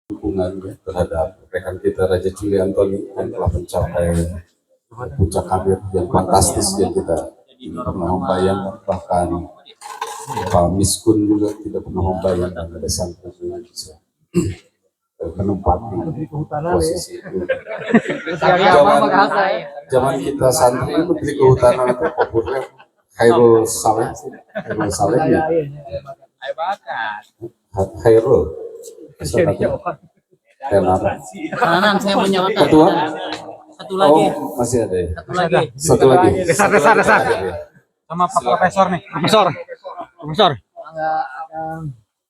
dukungan ya, terhadap rekan kita Raja Juli Antoni yang telah mencapai puncak karir yang fantastis yang kita tidak pernah membayangkan, bahkan Pak Miskun juga tidak pernah membayangkan ada santri yang bisa menempati posisi itu. Zaman kita santri menteri kehutanan itu populer Khairul Saleh, Khairul Saleh ya. Khairul. Kanan saya menyawakan. Ketua? Satu lagi. Oh, masih ada ya? Satu lagi. Satu lagi. Besar. Sama Pak Profesor nih. Profesor.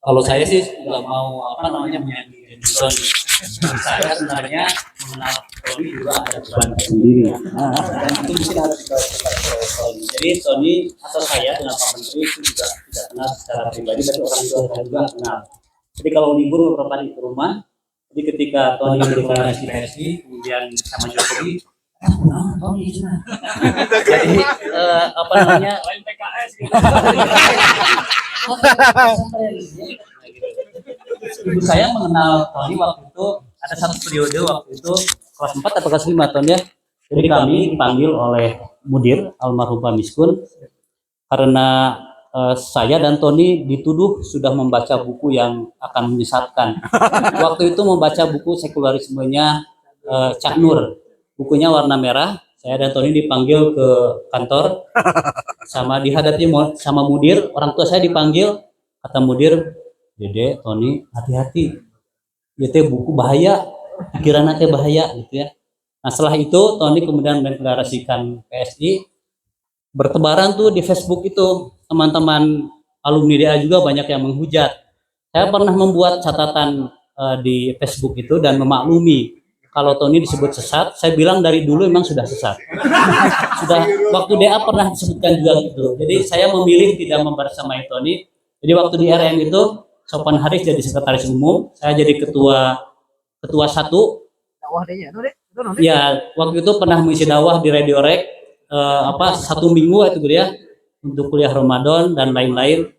Kalau saya sih nggak mau menyanyi Edison. Saya sebenarnya mengenal Tony juga ada beban sendiri. Dan itu mungkin harus Tony. Jadi Tony atau saya dengan Pak Menteri itu juga tidak kenal secara pribadi, tapi orang tua saya juga kenal. Jadi kalau libur beberapa di rumah, jadi ketika Tony berdeklarasi PSI, kemudian sama Jokowi, Tony jadi lain PKS gitu. Ibu saya mengenal Tony waktu itu ada satu periode waktu itu kelas 4 atau kelas 5 tahun ya. Jadi kami dipanggil oleh Mudir almarhum Pak Miskun karena saya dan Tony dituduh sudah membaca buku yang akan menyesatkan. Waktu itu membaca buku sekularismenya Cak Nur. Bukunya warna merah. Saya dan Tony dipanggil ke kantor sama dihadapi sama Mudir. Orang tua saya dipanggil, kata Mudir, Dede, Tony, hati-hati. Ya teh buku bahaya, pikirannya teh bahaya gitu ya. Nah setelah itu Tony kemudian mendeklarasikan PSI. Bertebaran tuh di Facebook itu, teman-teman alumni DA juga banyak yang menghujat. Saya pernah membuat catatan di Facebook itu dan memaklumi kalau Tony disebut sesat. Saya bilang dari dulu memang sudah sesat. Sudah waktu DA pernah disebutkan juga gitu. Jadi saya memilih tidak membersamai Tony. Jadi waktu di RM itu Sopan Haris jadi sekretaris umum, saya jadi ketua 1. Ya, waktu itu pernah mengisi dakwah di Radio Rek 1 minggu itu gitu ya untuk kuliah Ramadan dan lain-lain.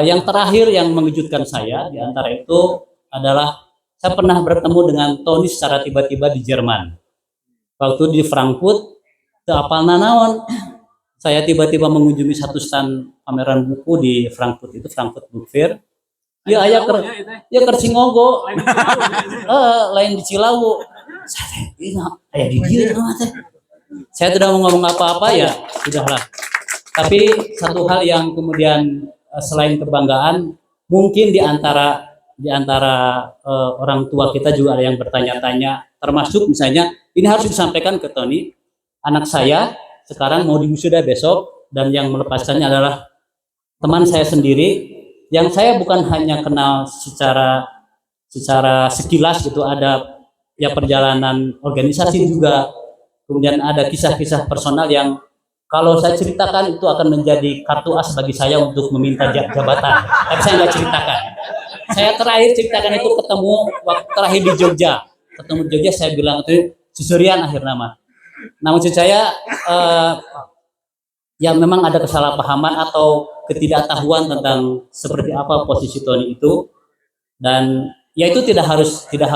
Yang terakhir yang mengejutkan saya di antara itu adalah saya pernah bertemu dengan Tony secara tiba-tiba di Jerman. Waktu di Frankfurt, apal nanaon, saya tiba-tiba mengunjungi satu stand pameran buku di Frankfurt itu, Frankfurt Book Fair. Ya ayah kersingogo, lain di Cilawu. Saya di dia teh. Saya tidak mau ngomong apa-apa ya, sudahlah. Tapi satu hal yang kemudian selain kebanggaan, mungkin di antara orang tua kita juga ada yang bertanya-tanya, termasuk misalnya ini harus disampaikan ke Tony, anak saya sekarang mau diwisuda besok dan yang melepaskannya adalah teman saya sendiri yang saya bukan hanya kenal secara sekilas gitu, ada ya perjalanan organisasi juga, kemudian ada kisah-kisah personal yang kalau saya ceritakan itu akan menjadi kartu as bagi saya untuk meminta jabatan, tapi saya nggak ceritakan. Saya terakhir ceritakan itu ketemu waktu terakhir di Jogja, saya bilang itu Susurian akhir nama. Nah maksud saya ya memang ada kesalahpahaman atau ketidaktahuan tentang seperti apa posisi Tony itu, dan ya itu tidak harus tidak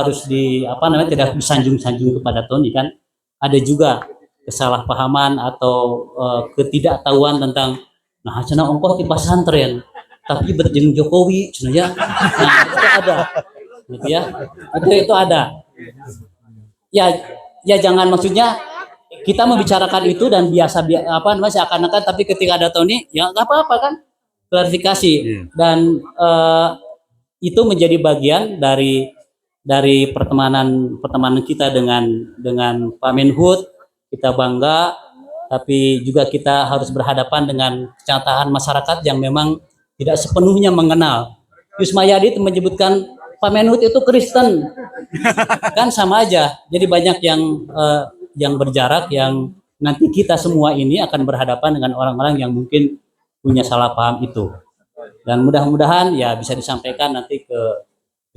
disanjung-sanjung kepada Tony kan. Ada juga kesalahpahaman atau ketidaktahuan tentang nah cenah ongkoh di pesantren tapi berjeng Jokowi cenah. Nah itu ada gitu ya, itu ada ya jangan, maksudnya kita membicarakan itu dan seakan-akan, tapi ketika ada Tony ya nggak apa-apa kan, klarifikasi. Dan itu menjadi bagian dari pertemanan kita dengan Pak Menhut. Kita bangga, tapi juga kita harus berhadapan dengan kenyataan masyarakat yang memang tidak sepenuhnya mengenal. Yusmayadi itu menyebutkan Pak Menhut itu Kristen, kan sama aja. Jadi banyak yang berjarak, yang nanti kita semua ini akan berhadapan dengan orang-orang yang mungkin punya salah paham itu. Dan mudah-mudahan ya bisa disampaikan nanti ke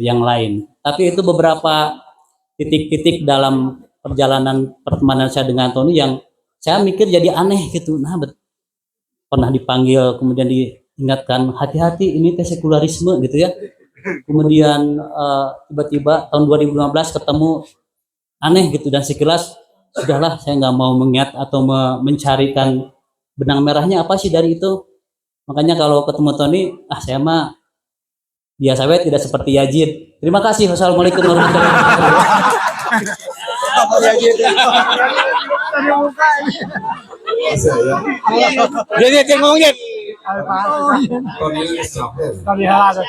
yang lain. Tapi itu beberapa titik-titik dalam perjalanan pertemanan saya dengan Tony yang saya mikir jadi aneh gitu. Nah, pernah dipanggil kemudian diingatkan hati-hati ini teh sekularisme gitu ya. kemudian tiba-tiba tahun 2015 ketemu aneh gitu, dan sekilas sudahlah saya nggak mau mengingat atau mencarikan benang merahnya apa sih dari itu. Makanya kalau ketemu Tony, saya mah biasa banget, tidak seperti Yazid. Terima kasih. Wassalamualaikum warahmatullahi wabarakatuh. Dia ngomong dia. Cornelius Cafer. Sekali halal.